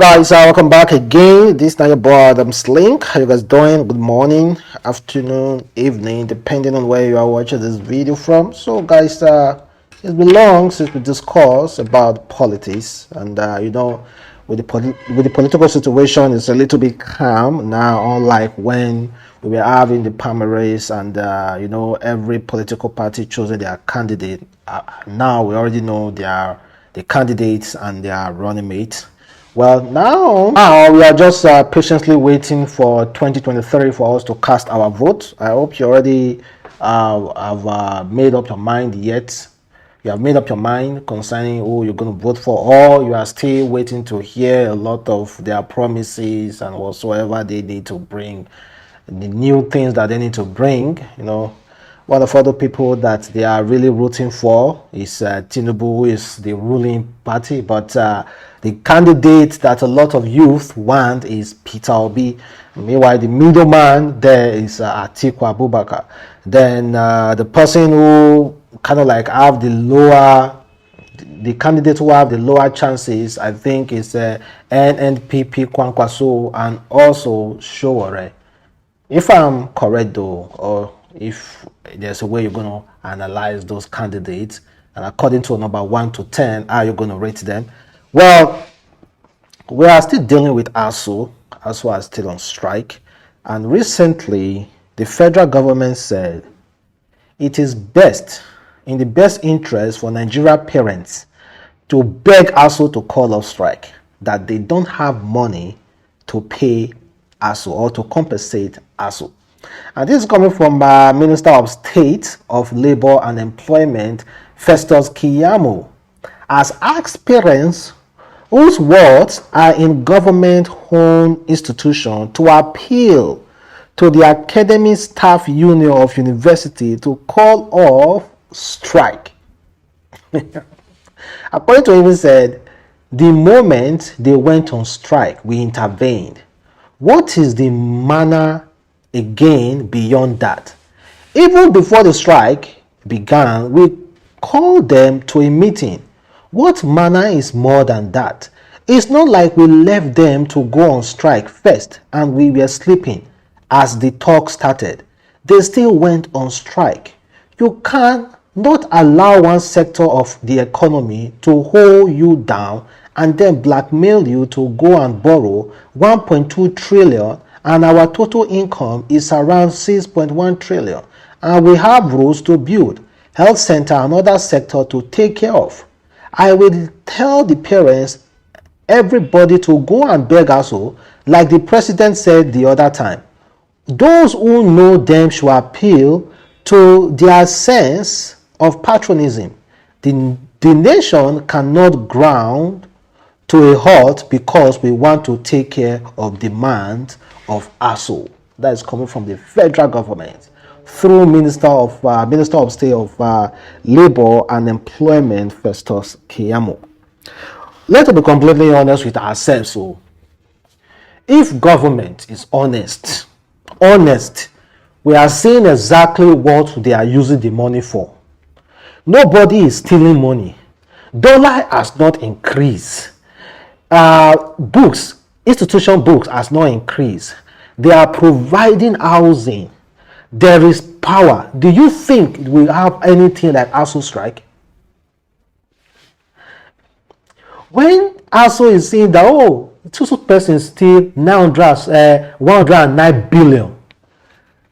Guys, welcome back again. This is your boy AdamsLink. How you guys doing? Good morning, afternoon, evening, depending on where you are watching this video from. So guys, it's been long since we discussed about politics, and with the political situation, it's a little bit calm now, unlike when we were having the primaries and every political party choosing their candidate. Now we already know the candidates and their running mates. Well, now we are just patiently waiting for 2023 for us to cast our vote. I hope you already have made up your mind yet. You have made up your mind concerning who you're going to vote for, or you are still waiting to hear a lot of their promises and whatsoever they need to bring, the new things that they need to bring. One of other people that they are really rooting for is Tinubu, who is the ruling party. But the candidate that a lot of youth want is Peter Obi. Meanwhile, the middleman there is Atiku Abubakar. Then the person who kind of like have the candidate who have the lower chances, I think, is NNPP Kwankwaso and also Showore. If I'm correct though, or if there's a way you're going to analyze those candidates, and according to a number 1 to 10, how you're going to rate them? Well, we are still dealing with ASUU. ASUU are still on strike. And recently, the federal government said it is in the best interest for Nigeria parents to beg ASUU to call off strike, that they don't have money to pay ASUU or to compensate ASUU. And this is coming from Minister of State of Labor and Employment, Festus Keyamo, has asked parents whose wards are in government-owned institutions to appeal to the Academic Staff Union of University to call off strike. According to him, he said, the moment they went on strike, we intervened. What is the manner again beyond that? Even before the strike began, we called them to a meeting. What manner is more than that? It's not like we left them to go on strike first and we were sleeping as the talk started. They still went on strike. You can not allow one sector of the economy to hold you down and then blackmail you to go and borrow 1.2 trillion, and our total income is around 6.1 trillion, and we have roads to build, health center and other sector to take care of. I will tell the parents, everybody, to go and beg ASUU, like the president said the other time. Those who know them should appeal to their sense of patriotism. The nation cannot ground to a halt because we want to take care of demands of ASUU. That is coming from the federal government through Minister of State of Labor and Employment, Festus Keyamo. Let's be completely honest with ourselves. So, if government is honest, we are seeing exactly what they are using the money for. Nobody is stealing money. Dollar has not increased. Institution books has not increased. They are providing housing. There is power. Do you think we have anything like ASUU strike? When ASUU is saying that, two persons steal 109 billion,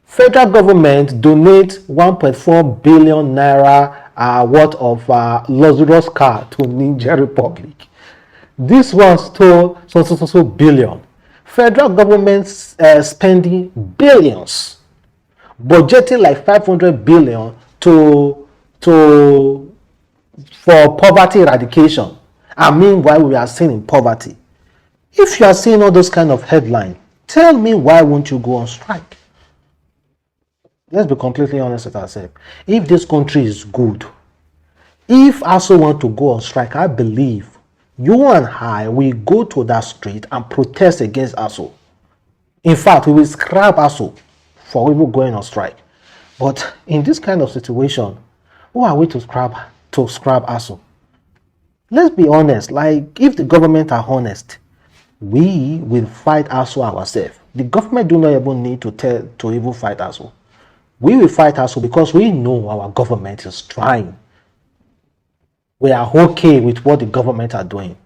federal government donate 1.4 billion naira worth of luxurious car to Nigerian Republic. This one stole so billion. Federal government spending billions, budgeting like 500 billion for poverty eradication. And meanwhile, we are still in poverty. If you are seeing all those kind of headlines, tell me, why won't you go on strike? Let's be completely honest with ourselves. If this country is good, if ASUU want to go on strike, I believe you and I will go to that street and protest against ASUU. In fact, we will scrap ASUU for people going on strike. But in this kind of situation, who are we to scrap ASUU? Let's be honest. Like, if the government are honest, we will fight ASUU ourselves. The government do not even need to even fight ASUU. We will fight ASUU because we know our government is trying. We are okay with what the government are doing.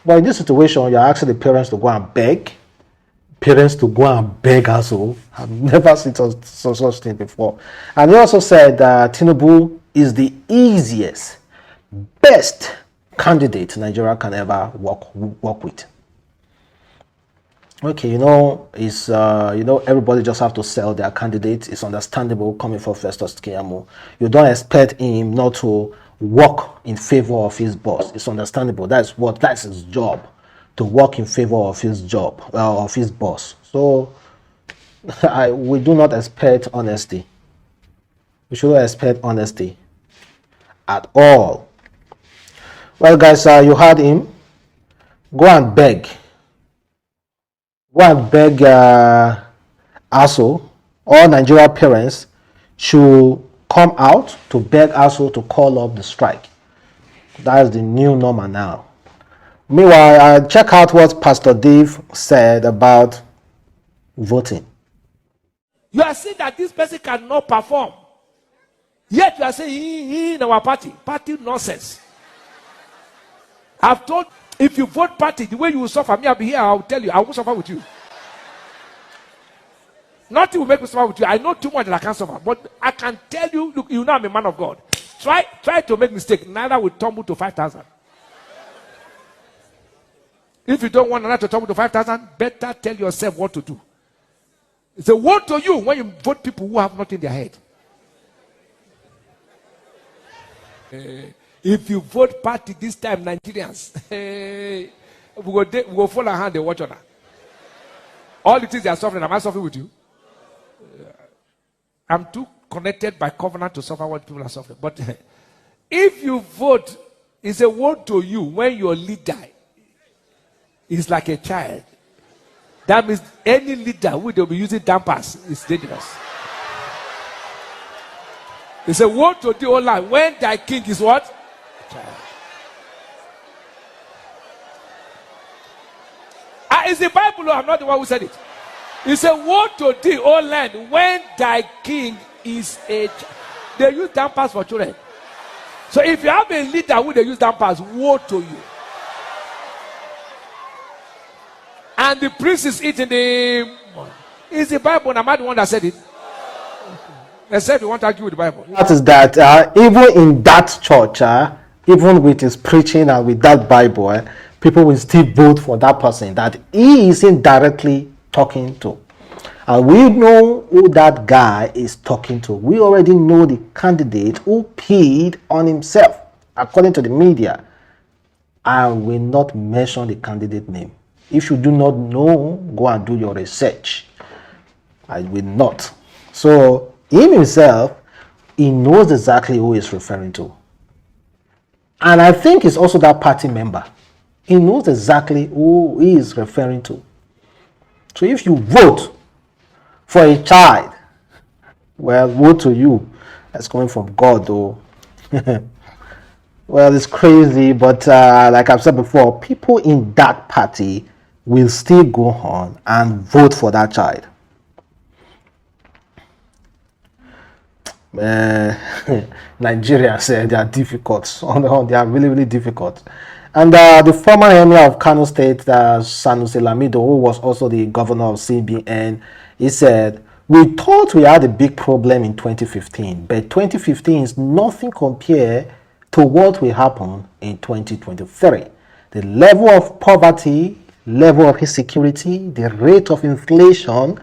But in this situation, you're asking the parents to go and beg. Parents to go and beg ASUU. I've never seen such thing before. And he also said that Tinubu is the easiest, best candidate Nigeria can ever work with. Okay, everybody just have to sell their candidates. It's understandable coming from Festus Keyamo. You don't expect him not to work in favor of his boss. It's understandable. That's his job, to work in favor of his job, of his boss. So we do not expect honesty. We shouldn't expect honesty at all. Well, guys, you heard him. Go and beg. Go and beg ASUU. All Nigeria parents should come out to beg ASUU to call up the strike. That's the new normal now. Meanwhile, check out what Pastor Dave said about voting. You are saying that this person cannot perform. Yet you are saying he in our party nonsense. I've told, if you vote party, the way you will suffer, me, I'll be here, I'll tell you, I will suffer with you. Nothing will make me suffer with you. I know too much that I can't suffer. But I can tell you, look, you know I'm a man of God. Try to make mistake. Neither will tumble to 5,000. If you don't want another to tumble to 5,000, better tell yourself what to do. It's a word to you when you vote people who have nothing in their head. If you vote party this time, Nigerians, we go fall our hand and watch on that. All the things they are suffering, am I suffering with you? I'm too connected by covenant to suffer what people are suffering. But if you vote, it's a word to you when your leader is like a child. That means any leader who will be using dampers is dangerous. It's a word to the whole life. When thy king is what? Child. It's the Bible, I'm not the one who said it. It's a word to thee, O land, when thy king is a child. They use dampers for children. So if you have a leader who they use dampers, woe to you. And the priest is eating the... It's the Bible, and am I the one that said it? Except you want to argue with the Bible. That is that even in that church, even with his preaching and with that Bible, people will still vote for that person that he isn't directly talking to. And we know who that guy is talking to. We already know the candidate who paid on himself, according to the media. I will not mention the candidate name. If you do not know, go and do your research. I will not. So, him himself, he knows exactly who he's referring to. And I think it's also that party member. He knows exactly who he is referring to. So if you vote for a child, well, woe to you. That's coming from God, though. Well, it's crazy, but like I've said before, people in that party will still go on and vote for that child. Nigeria said they are difficult. They are really, really difficult. And the former emir of Kano State, Sanusi Lamido, who was also the governor of CBN, he said, "We thought we had a big problem in 2015, but 2015 is nothing compared to what will happen in 2023. The level of poverty, level of insecurity, the rate of inflation,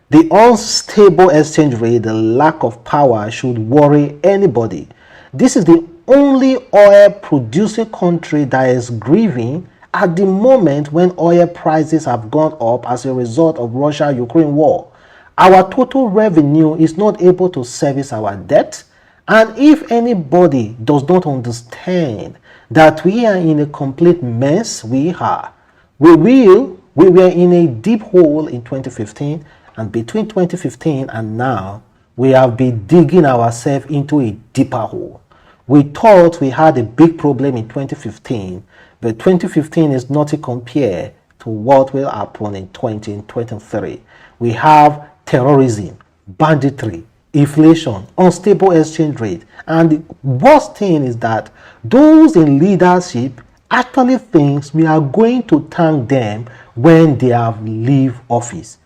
the unstable exchange rate, the lack of power should worry anybody. This is the only oil-producing country that is grieving at the moment when oil prices have gone up as a result of Russia-Ukraine war. Our total revenue is not able to service our debt, and if anybody does not understand that we are in a complete mess, we are. We were in a deep hole in 2015, and between 2015 and now, we have been digging ourselves into a deeper hole. We thought we had a big problem in 2015, but 2015 is not to compare to what will happen in 2023. We have terrorism, banditry, inflation, unstable exchange rate, and the worst thing is that those in leadership actually thinks we are going to thank them when they have leave office.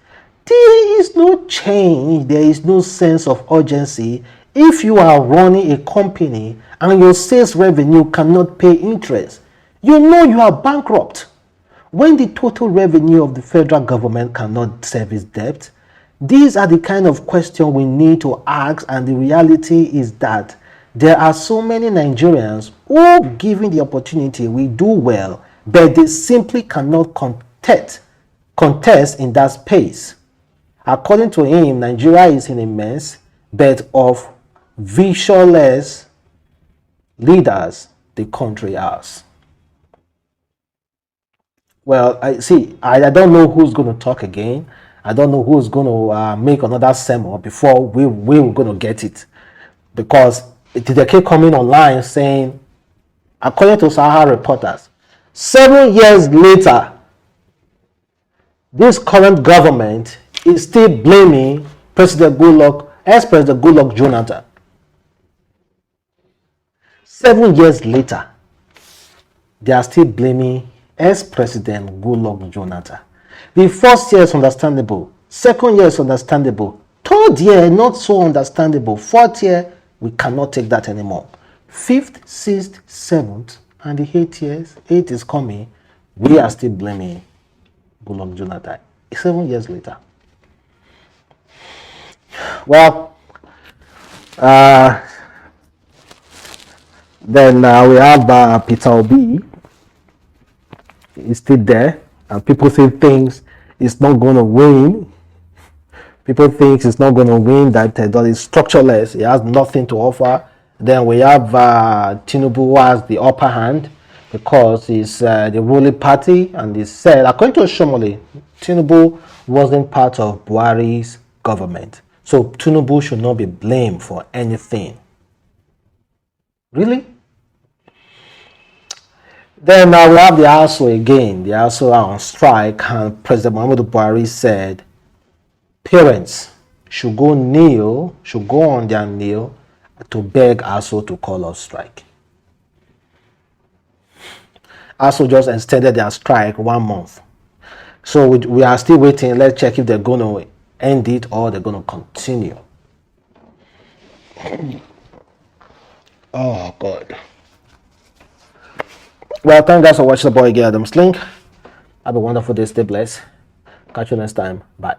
There is no change, there is no sense of urgency if you are running a company and your sales revenue cannot pay interest. You know you are bankrupt. When the total revenue of the federal government cannot service debt, these are the kind of questions we need to ask, and the reality is that there are so many Nigerians who, given the opportunity, will do well, but they simply cannot contest in that space. According to him, Nigeria is in a mess, but of visionless leaders the country has. Well, I don't know who's going to talk again. I don't know who's going to make another sermon before we're going to get it. Because they keep coming online saying, according to Sahara reporters, 7 years later, this current government is still blaming ex-President Goodluck Jonathan. 7 years later, they are still blaming ex-President Goodluck Jonathan. The first year is understandable. Second year is understandable. Third year, not so understandable. Fourth year, we cannot take that anymore. Fifth, sixth, seventh, and the 8 years, 8 is coming, we are still blaming Goodluck Jonathan. 7 years later. Well, then we have Peter Obi. He's still there, and people say things it's not going to win. People think it's not going to win, that is structureless. He has nothing to offer. Then we have Tinubu, who has the upper hand because he's the ruling party, and he said, according to Shomole, Tinubu wasn't part of Buhari's government. So Tinubu should not be blamed for anything. Really? Then we have the ASUU again. The ASUU are on strike, and President Muhammadu Buhari said parents should go on their kneel to beg ASUU to call off strike. ASUU just extended their strike 1 month. So we are still waiting. Let's check if they're going to end it or they're going to continue. Oh, God. Well, thank you guys for watching the boy Adamslink. Have a wonderful day. Stay blessed. Catch you next time. Bye.